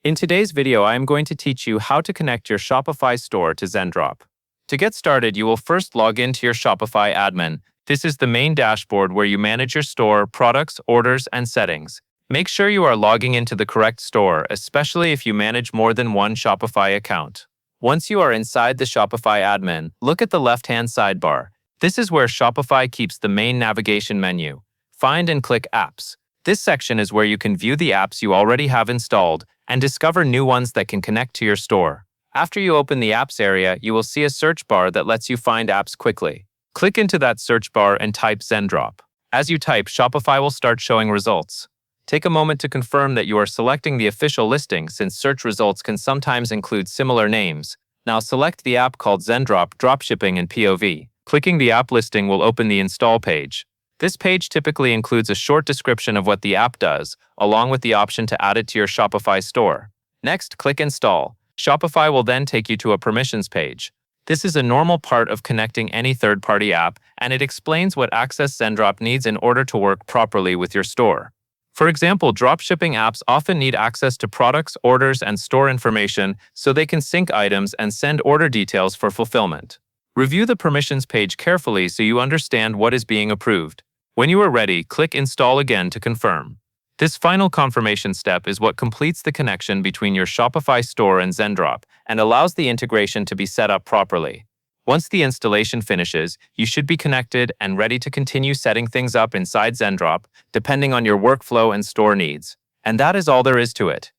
In today's video, I am going to teach you how to connect your Shopify store to Zendrop. To get started, you will first log into your Shopify admin. This is the main dashboard where you manage your store, products, orders, and settings. Make sure you are logging into the correct store, especially if you manage more than one Shopify account. Once you are inside the Shopify admin, look at the left-hand sidebar. This is where Shopify keeps the main navigation menu. Find and click Apps. This section is where you can view the apps you already have installed and discover new ones that can connect to your store. After you open the Apps area, you will see a search bar that lets you find apps quickly. Click into that search bar and type Zendrop. As you type, Shopify will start showing results. Take a moment to confirm that you are selecting the official listing, since search results can sometimes include similar names. Now select the app called Zendrop Dropshipping in POV. Clicking the app listing will open the install page. This page typically includes a short description of what the app does, along with the option to add it to your Shopify store. Next, click Install. Shopify will then take you to a permissions page. This is a normal part of connecting any third-party app, and it explains what access Zendrop needs in order to work properly with your store. For example, dropshipping apps often need access to products, orders, and store information so they can sync items and send order details for fulfillment. Review the permissions page carefully so you understand what is being approved. When you are ready, click Install again to confirm. This final confirmation step is what completes the connection between your Shopify store and Zendrop and allows the integration to be set up properly. Once the installation finishes, you should be connected and ready to continue setting things up inside Zendrop, depending on your workflow and store needs. And that is all there is to it.